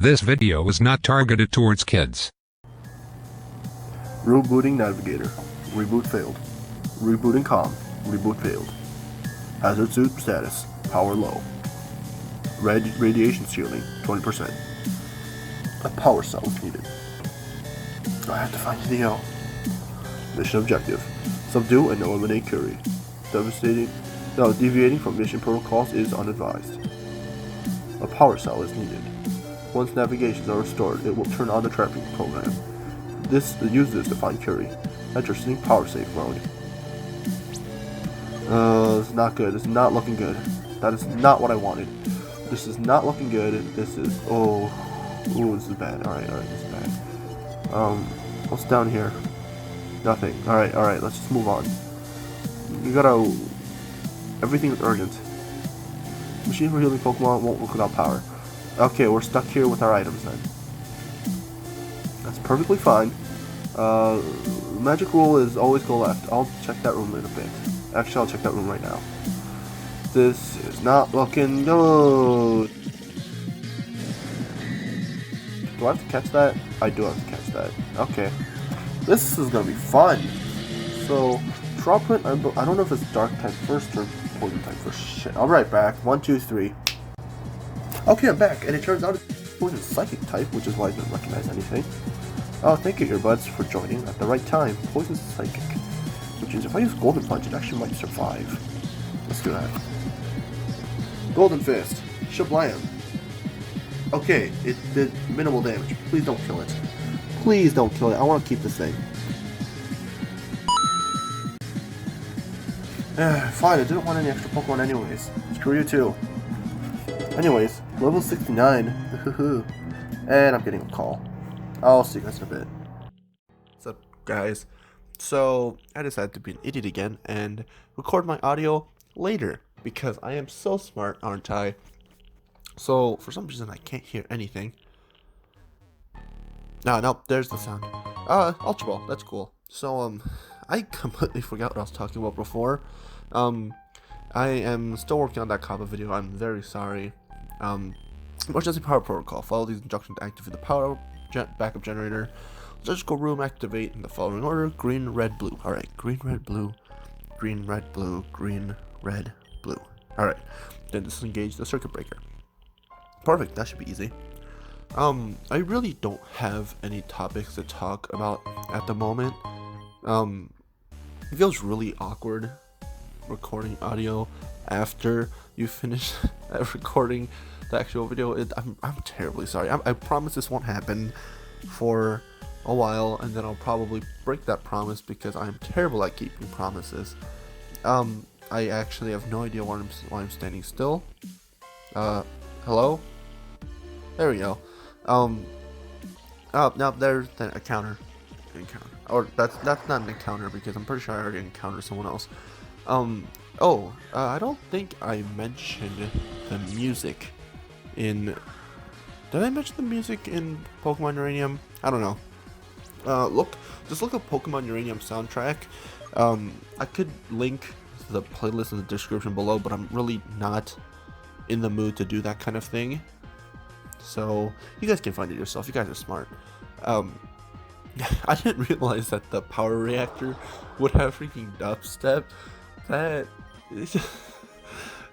This video is not targeted towards kids. Rebooting navigator. Reboot failed. Rebooting comm. Reboot failed. Hazard suit status. Power low. Radiation shielding 20%. A power cell is needed. I have to find Theo. Mission objective. Subdue and eliminate Curie. Deviating from mission protocols is unadvised. A power cell is needed. Once navigations are restored, it will turn on the trapping program. Use this to find Curie. Enter sync power save mode. This is not good. This is not looking good. That is not what I wanted. This is not looking good. This is this is bad. Alright, this is bad. What's down here? Nothing. Alright, let's just move on. You gotta everything is urgent. Machine for healing Pokemon won't work without power. Okay, we're stuck here with our items then. That's perfectly fine. Magic rule is always go left. I'll check that room in a bit. Actually, I'll check that room right now. This is not looking good. Do I have to catch that? I do have to catch that. Okay. This is gonna be fun. So, draw print, I don't know if it's dark type first or poison type first. Shit. I'll be right back. 1, 2, 3. Okay, I'm back, and it turns out it's poison psychic type, which is why I didn't recognize anything. Oh, thank you, earbuds, for joining at the right time. Poison psychic. Which is, if I use Golden Punch, it actually might survive. Let's do that. Golden Fist. Shablam. Okay, it did minimal damage. Please don't kill it. Please don't kill it. I want to keep this thing. Fine, I didn't want any extra Pokemon anyways. Screw you too. Anyways, level 69. And I'm getting a call. I'll see you guys in a bit. What's up, guys? So, I decided to be an idiot again and record my audio later because I am so smart, aren't I? So, for some reason, I can't hear anything. No, there's the sound. Ultra Ball, that's cool. So, I completely forgot what I was talking about before. I am still working on that Kappa video. I'm very sorry. Emergency power protocol. Follow these instructions to activate the power backup generator. Surgical room activate in the following order: green, red, blue. Alright, green, red, blue. Green, red, blue. Green, red, blue. Alright, then disengage the circuit breaker. Perfect, that should be easy. I really don't have any topics to talk about at the moment. It feels really awkward recording audio after you finish recording the actual video. I'm terribly sorry. I promise this won't happen for a while, and then I'll probably break that promise because I'm terrible at keeping promises. I actually have no idea why I'm standing still. Hello? There we go. Now there's a encounter. Or that's not an encounter because I'm pretty sure I already encountered someone else. I don't think I mentioned the music in... Did I mention the music in Pokemon Uranium? I don't know. Just look up Pokemon Uranium soundtrack. I could link the playlist in the description below, but I'm really not in the mood to do that kind of thing. So, you guys can find it yourself. You guys are smart. I didn't realize that the power reactor would have freaking dubstep.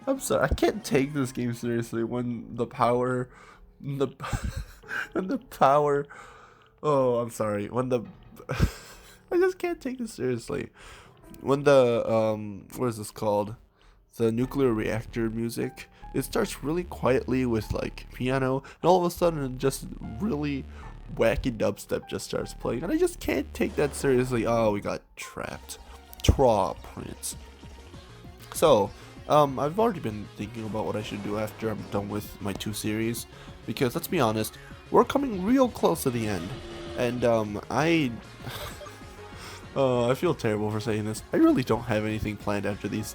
I'm sorry, I can't take this game seriously when the power, oh, I'm sorry, I just can't take this seriously. When the, what is this called? The nuclear reactor music, it starts really quietly with like piano, and all of a sudden it just really wacky dubstep just starts playing, and I just can't take that seriously. Oh, we got trapped. Draw prints. So, I've already been thinking about what I should do after I'm done with my 2 series, because let's be honest, we're coming real close to the end, and I feel terrible for saying this. I really don't have anything planned after these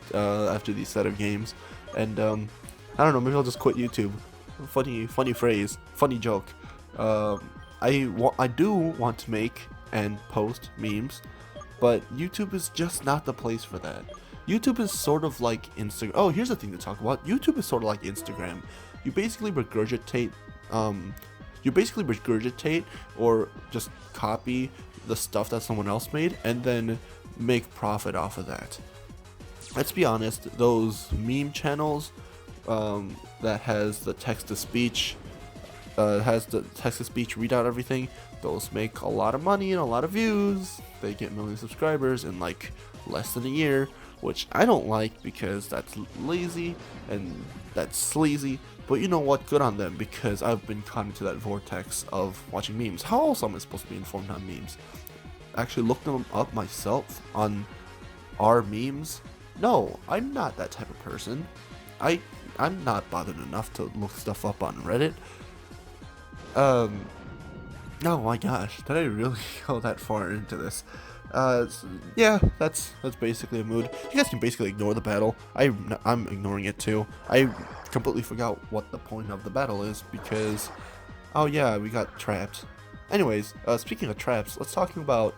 set of games, and I don't know, maybe I'll just quit YouTube. Funny phrase, funny joke. I do want to make and post memes, but YouTube is just not the place for that. YouTube is sort of like Instagram. Oh, here's the thing to talk about. YouTube is sort of like Instagram. You basically regurgitate You basically regurgitate or just copy the stuff that someone else made and then make profit off of that. Let's be honest, those meme channels that has the text-to-speech read out everything, those make a lot of money and a lot of views. They get million subscribers in like less than a year, which I don't like because that's lazy and that's sleazy. But you know what, good on them, because I've been caught into that vortex of watching memes. How else am I supposed to be informed on memes? Actually look them up myself on our memes? No, I'm not that type of person. I'm not bothered enough to look stuff up on Reddit. Oh my gosh, did I really go that far into this? Yeah, that's basically a mood. You guys can basically ignore the battle. I'm ignoring it too. I completely forgot what the point of the battle is because, oh yeah, we got trapped. Anyways, speaking of traps, let's talk about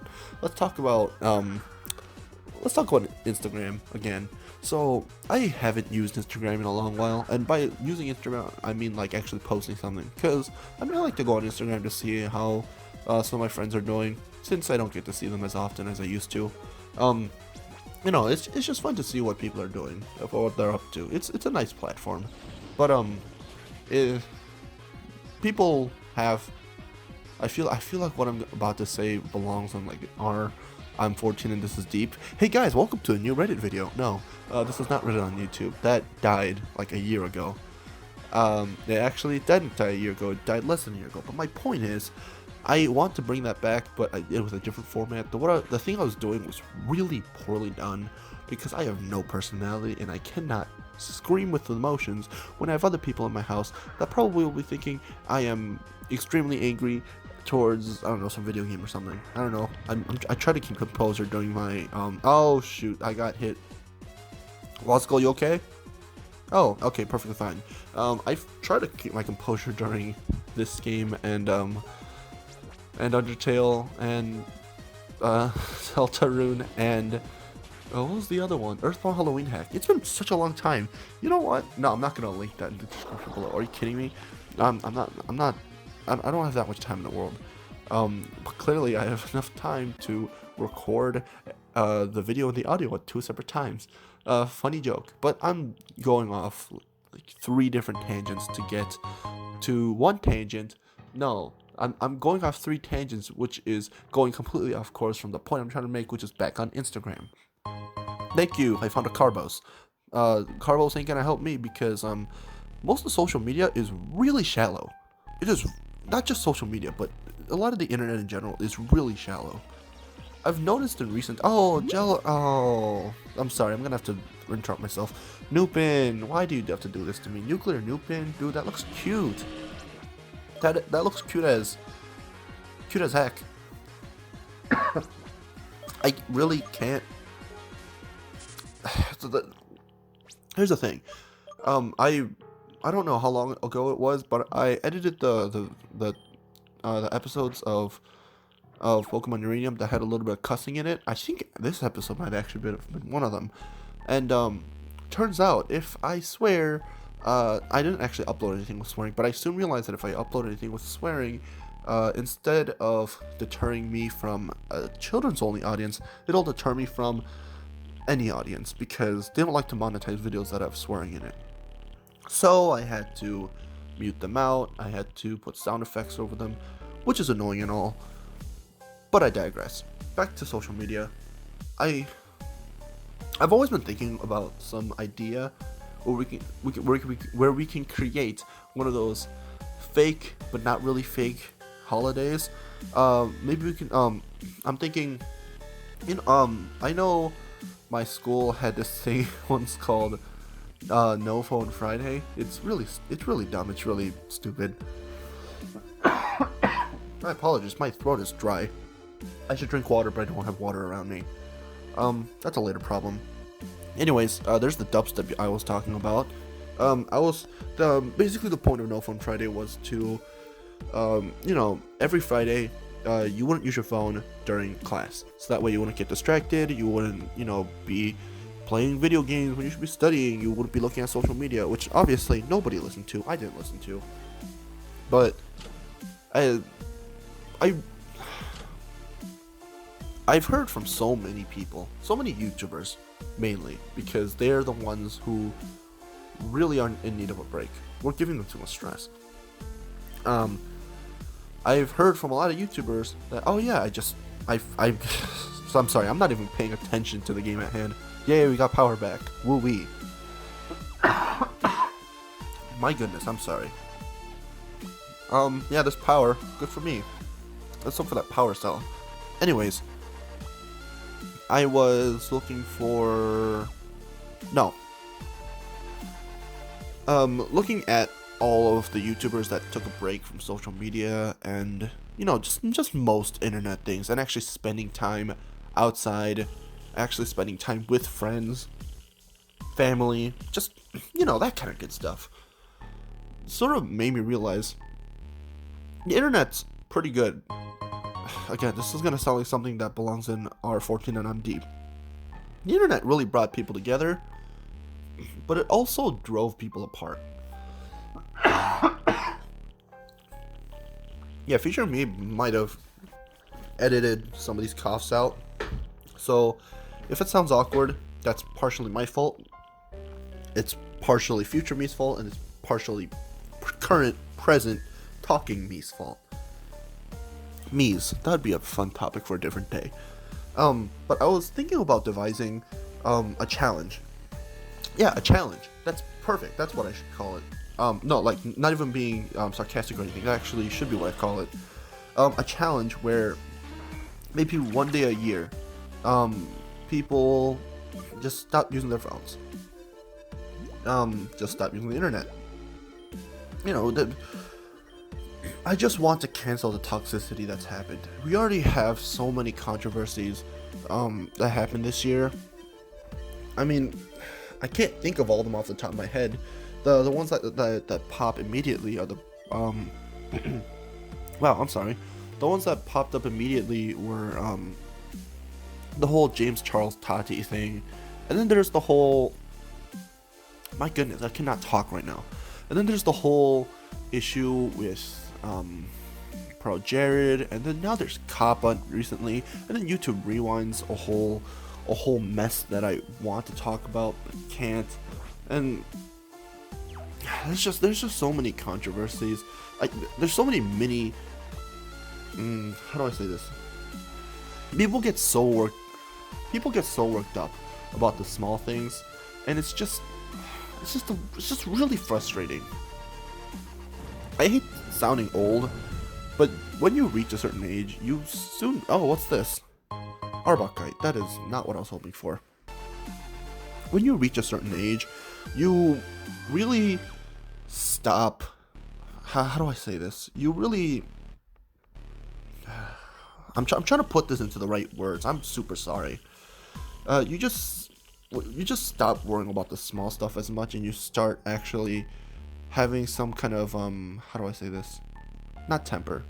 Instagram again. So I haven't used Instagram in a long while, and by using Instagram I mean like actually posting something, because I like to go on Instagram to see how some of my friends are doing, since I don't get to see them as often as I used to. You know, it's just fun to see what people are doing, what they're up to. It's a nice platform, but if people have, I feel like what I'm about to say belongs on like I'm 14 and this is deep. Hey guys, welcome to a new Reddit video. No, this is not Reddit on YouTube. That died like a year ago. It actually didn't die a year ago. It died less than a year ago. But my point is, I want to bring that back, but I did it with a different format. The thing I was doing was really poorly done because I have no personality and I cannot scream with emotions when I have other people in my house that probably will be thinking I am extremely angry towards, I don't know, some video game or something. I don't know. I try to keep composure during my oh shoot, I got hit. Wasco, you okay? Oh, okay, perfectly fine. I try to keep my composure during this game and Undertale and Deltarune and what was the other one? Earthbound Halloween Hack. It's been such a long time. You know what? No, I'm not gonna link that in the description below. Are you kidding me? I don't have that much time in the world. But clearly I have enough time to record the video and the audio at 2 separate times. Funny joke, but I'm going off like 3 different tangents to get to one tangent. No, I'm going off 3 tangents, which is going completely off course from the point I'm trying to make, which is back on Instagram. Thank you, I found a Carbos. Carbos ain't gonna help me because most of social media is really shallow. It is not just social media, but a lot of the internet in general is really shallow. I've noticed in recent... Oh, I'm sorry, I'm gonna have to interrupt myself. Nupin, why do you have to do this to me? Nuclear Nupin? Dude, that looks cute. That looks cute as heck. I really can't... Here's the thing. I don't know how long ago it was, but I edited the episodes of Pokemon Uranium that had a little bit of cussing in it. I think this episode might actually have been one of them. And turns out, if I swear, I didn't actually upload anything with swearing, but I soon realized that if I upload anything with swearing, instead of deterring me from a children's only audience, it'll deter me from any audience, because they don't like to monetize videos that have swearing in it. So I had to mute them out, I had to put sound effects over them, which is annoying and all, but I digress. Back to social media. I've always been thinking about some idea where we can create one of those fake but not really fake holidays. Maybe we can. I'm thinking. I know my school had this thing once called No Phone Friday. It's really dumb. It's really stupid. My apologies. My throat is dry. I should drink water, but I don't have water around me. That's a later problem. Anyways, there's the dubstep I was talking about. Basically the point of No Phone Friday was to, every Friday, you wouldn't use your phone during class. So that way you wouldn't get distracted, you wouldn't, be playing video games when you should be studying, you wouldn't be looking at social media, which obviously nobody listened to. I didn't listen to. But I, I, I've heard from so many people, so many YouTubers, mainly, because they're the ones who really are in need of a break. We're giving them too much stress. I've heard from a lot of YouTubers that, oh yeah, so I'm sorry, I'm not even paying attention to the game at hand. Yay, we got power back. Woo-wee. My goodness, I'm sorry. Yeah, this power, good for me. Let's look for that power cell. Anyways, I was looking for... No. Looking at all of the YouTubers that took a break from social media and, you know, just most internet things, and actually spending time outside, actually spending time with friends, family, just, you know, that kind of good stuff. Sort of made me realize the internet's pretty good. Again, this is gonna sound like something that belongs in R14 and MD. The internet really brought people together, but it also drove people apart. Yeah, Future Me might have edited some of these coughs out, so if it sounds awkward, that's partially my fault. It's partially Future Me's fault, and it's partially current, present, talking me's fault. Me's, that'd be a fun topic for a different day. But I was thinking about devising a challenge. Yeah, a challenge. That's perfect. That's what I should call it. No, like, not even being sarcastic or anything. That actually should be what I call it. A challenge where maybe one day a year, people just stop using their phones. Just stop using the internet. You know, I just want to cancel the toxicity that's happened. We already have so many controversies that happened this year. I mean, I can't think of all of them off the top of my head. The ones that pop immediately are the wow, I'm sorry. The ones that popped up immediately were the whole James Charles Tati thing, and then there's the whole, my goodness, I cannot talk right now. And then there's the whole issue with Pro Jared, and then now there's Kappa recently, and then YouTube Rewind's a whole mess that I want to talk about but can't. And there's just so many controversies. Like, there's so many mini how do I say this? People get so worked up about the small things, and it's just really frustrating. I hate sounding old, but when you reach a certain age, you soon... Oh, what's this? Arbokite. That is not what I was hoping for. When you reach a certain age, you really stop... How do I say this? You really... I'm trying to put this into the right words. I'm super sorry. You just stop worrying about the small stuff as much, and you start actually having some kind of how do I say this? Not temper.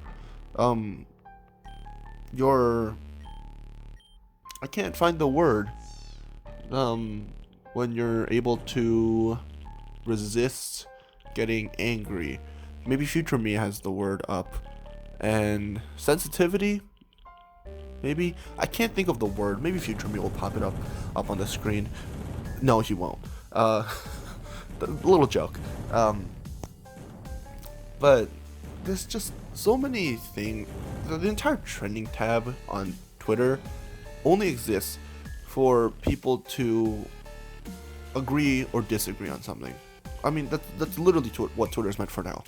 I can't find the word. When you're able to resist getting angry. Maybe Future Me has the word up. And sensitivity? Maybe? I can't think of the word. Maybe Future Me will pop it up on the screen. No, he won't. Little joke. But there's just so many things. The entire trending tab on Twitter only exists for people to agree or disagree on something. I mean, that's literally what Twitter's meant for now.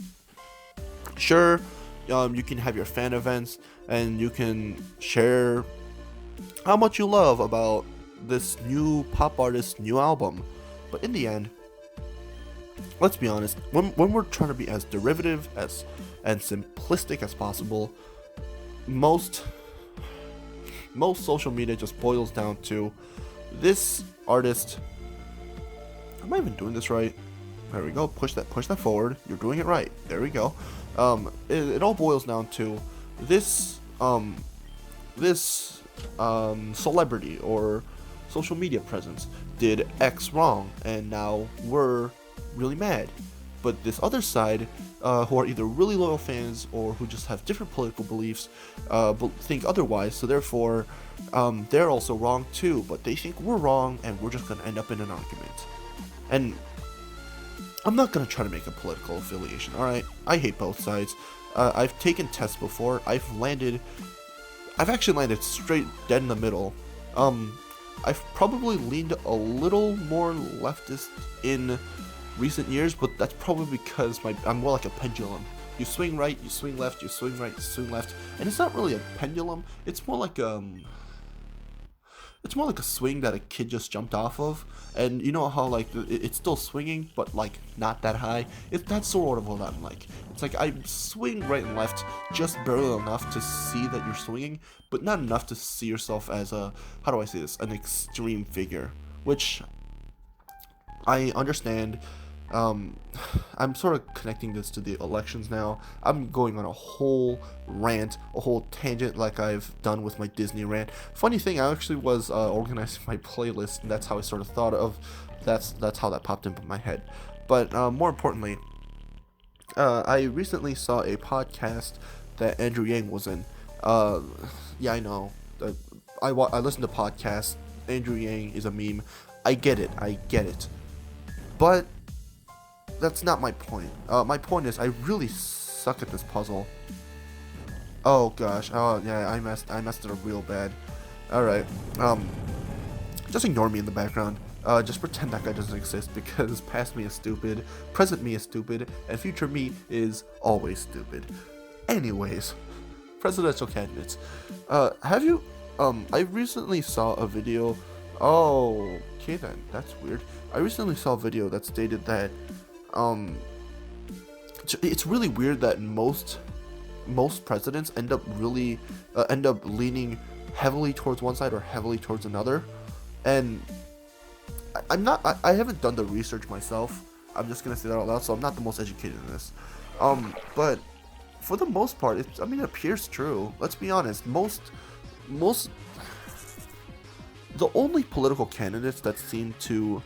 Sure, you can have your fan events, and you can share how much you love about this new pop artist's new album. But in the end, let's be honest, when we're trying to be as derivative and simplistic as possible, most social media just boils down to this artist. Am I even doing this right? There we go. Push that forward. You're doing it right. There we go. It all boils down to this celebrity or social media presence did X wrong, and now we're really mad. But this other side, who are either really loyal fans or who just have different political beliefs, think otherwise. So therefore, they're also wrong too. But they think we're wrong, and we're just gonna end up in an argument. And I'm not gonna try to make a political affiliation. All right, I hate both sides. I've taken tests before. I've actually landed straight dead in the middle. I've probably leaned a little more leftist in recent years, but that's probably because I'm more like a pendulum. You swing right, you swing left, you swing right, you swing left, and it's not really a pendulum. It's more like a swing that a kid just jumped off of, and you know how like it's still swinging, but like not that high. That's sort of what I'm like. It's like I swing right and left just barely enough to see that you're swinging, but not enough to see yourself as an extreme figure, which I understand. I'm sort of connecting this to the elections now. I'm going on a whole rant, a whole tangent like I've done with my Disney rant. Funny thing, I actually was organizing my playlist, and that's how I sort of thought of, that's how that popped into my head. But more importantly, I recently saw a podcast that Andrew Yang was in. Yeah, I know. I listen to podcasts. Andrew Yang is a meme. I get it. But that's not my point. My point is I really suck at this puzzle. Oh gosh. Oh yeah, I messed it up real bad. Alright. Just ignore me in the background. Just pretend that guy doesn't exist, because past me is stupid, present me is stupid, and future me is always stupid. Anyways, presidential candidates. Have you I recently saw a video. Oh, okay then. That's weird. I recently saw a video that stated that it's really weird that most presidents end up leaning heavily towards one side or heavily towards another. And I haven't done the research myself. I'm just gonna say that out loud, so I'm not the most educated in this. But for the most part, it appears true. Let's be honest. The only political candidates that seem to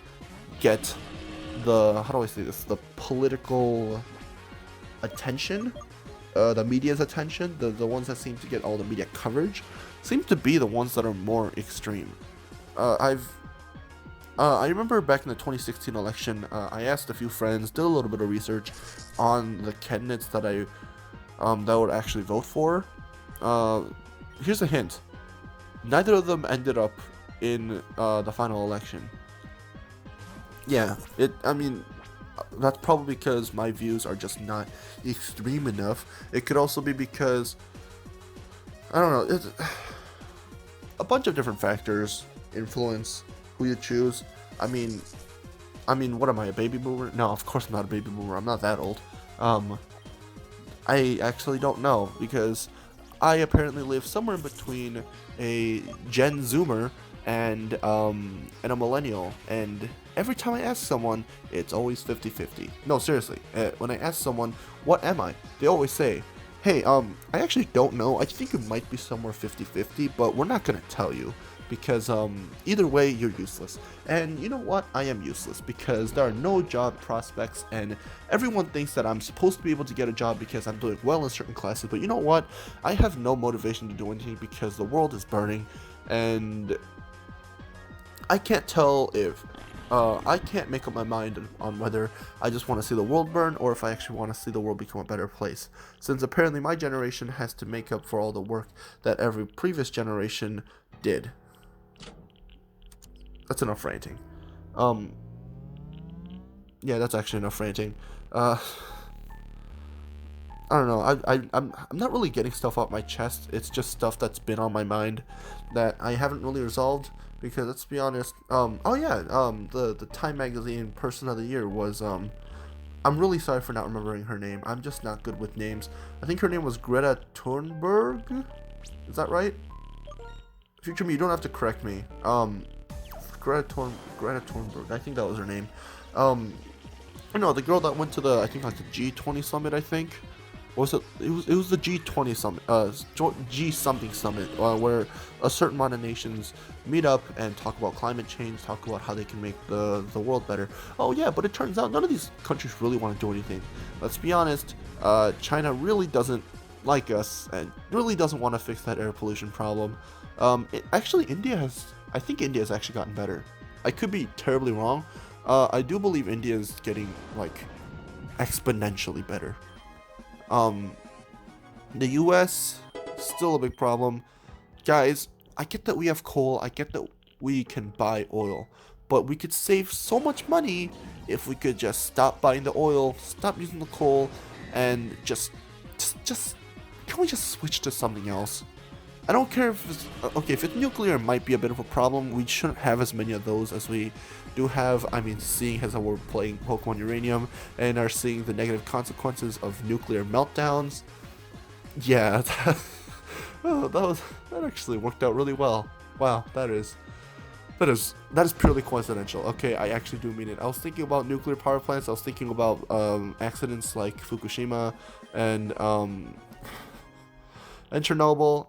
get the political attention, the media's attention, the ones that seem to get all the media coverage, seem to be the ones that are more extreme. I remember back in the 2016 election, I asked a few friends, did a little bit of research on the candidates that I would actually vote for. Here's a hint: neither of them ended up in the final election. Yeah, that's probably because my views are just not extreme enough. It could also be because, I don't know, it's a bunch of different factors influence who you choose. I mean, what am I, a baby boomer? No, of course I'm not a baby boomer. I'm not that old. I actually don't know, because I apparently live somewhere in between a Gen Zoomer and a millennial, and every time I ask someone, it's always 50-50. No, seriously, when I ask someone, what am I? They always say, hey, I actually don't know. I think it might be somewhere 50-50, but we're not gonna tell you, because either way, you're useless. And you know what? I am useless, because there are no job prospects, and everyone thinks that I'm supposed to be able to get a job because I'm doing well in certain classes, but you know what? I have no motivation to do anything because the world is burning, and I can't tell if I can't make up my mind on whether I just want to see the world burn or if I actually want to see the world become a better place, since apparently my generation has to make up for all the work that every previous generation did. That's enough ranting. Yeah, that's actually enough ranting. I don't know. I'm not really getting stuff off my chest. It's just stuff that's been on my mind that I haven't really resolved. Because let's be honest. The Time Magazine Person of the Year was I'm really sorry for not remembering her name. I'm just not good with names. I think her name was Greta Thunberg. Is that right? Future me, you don't have to correct me. Greta Thunberg. I think that was her name. The girl that went to the G20 summit, I think. what was it? It was the G20 summit, G something summit, where a certain amount of nations meet up and talk about climate change, talk about how they can make the world better. Oh yeah, but it turns out none of these countries really want to do anything. Let's be honest, China really doesn't like us and really doesn't want to fix that air pollution problem. Actually, I think India has actually gotten better. I could be terribly wrong. I do believe India is getting like exponentially better. The US, still a big problem. Guys, I get that we have coal, I get that we can buy oil, but we could save so much money if we could just stop buying the oil, stop using the coal, and just can we just switch to something else? I don't care if it's, okay, if it's nuclear, it might be a bit of a problem. We shouldn't have as many of those as we do have. I mean, seeing as we're playing Pokemon Uranium and are seeing the negative consequences of nuclear meltdowns. Yeah, that actually worked out really well. Wow, that is purely coincidental. Okay, I actually do mean it. I was thinking about nuclear power plants. I was thinking about accidents like Fukushima and Chernobyl,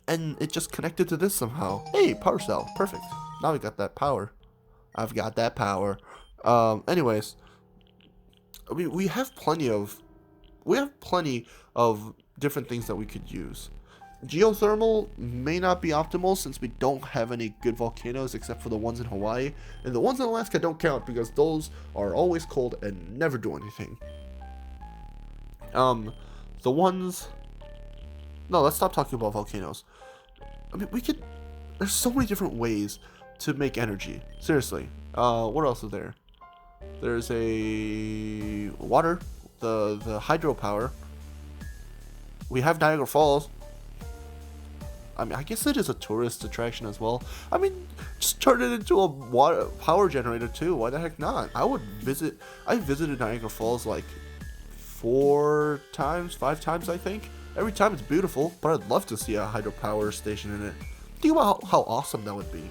and it just connected to this somehow. Hey, power cell, perfect. Now we got that power. I've got that power. Anyways, we have plenty of different things that we could use. Geothermal may not be optimal since we don't have any good volcanoes except for the ones in Hawaii, and the ones in Alaska don't count because those are always cold and never do anything. The ones... No, let's stop talking about volcanoes. I mean, there's so many different ways to make energy. Seriously. What else is there? There's a water, the hydropower. We have Niagara Falls. I mean, I guess it is a tourist attraction as well. I mean, just turn it into a water power generator too. Why the heck not? I visited Niagara Falls like 4 times, 5 times, I think. Every time it's beautiful, but I'd love to see a hydropower station in it. Think about how awesome that would be.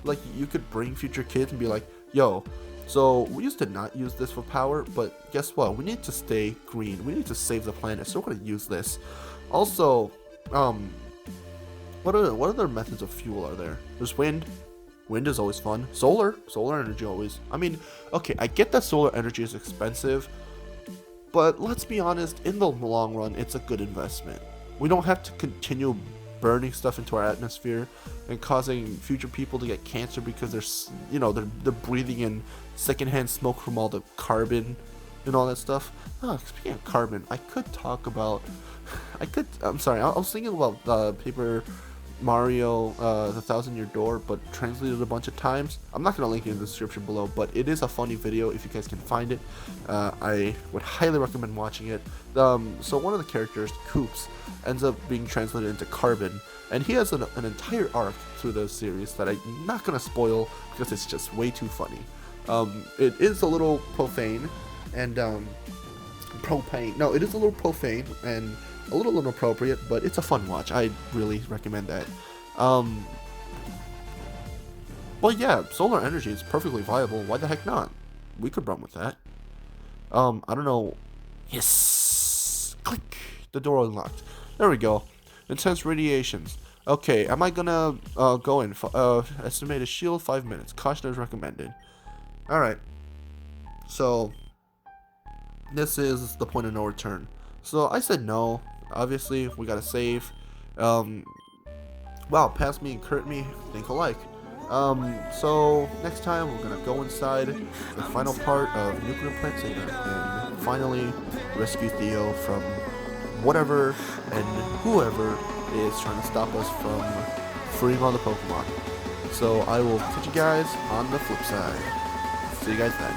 Like, you could bring future kids and be like, yo, so we used to not use this for power, but guess what? We need to stay green. We need to save the planet, so we're going to use this. Also, what other methods of fuel are there? There's wind. Wind is always fun. Solar energy always. I mean, okay, I get that solar energy is expensive, but let's be honest, in the long run, it's a good investment. We don't have to continue burning stuff into our atmosphere and causing future people to get cancer because they're breathing in secondhand smoke from all the carbon and all that stuff. Oh, speaking of carbon, I'm sorry, I was thinking about Paper Mario, the 1,000-Year Door, but translated a bunch of times. I'm not going to link it in the description below, but it is a funny video if you guys can find it. I would highly recommend watching it. So one of the characters, Koops, ends up being translated into carbon, and he has an entire arc through the series that I'm not going to spoil because it's just way too funny. It is a little profane and it is a little profane and a little inappropriate, but it's a fun watch. I really recommend that. Well, yeah, solar energy is perfectly viable. Why the heck not? We could run with that. I don't know. Yes! Click! The door unlocked. There we go. Intense radiations. Okay, am I gonna go in? Estimated shield 5 minutes. Caution is recommended. Alright. So, this is the point of no return. So, I said no. Obviously, we gotta save. Wow, past me and crit me, think alike. So next time we're gonna go inside the final part of Nuclear Plant Zeta and finally rescue Theo from whatever and whoever is trying to stop us from freeing all the Pokemon. So I will catch you guys on the flip side. See you guys then.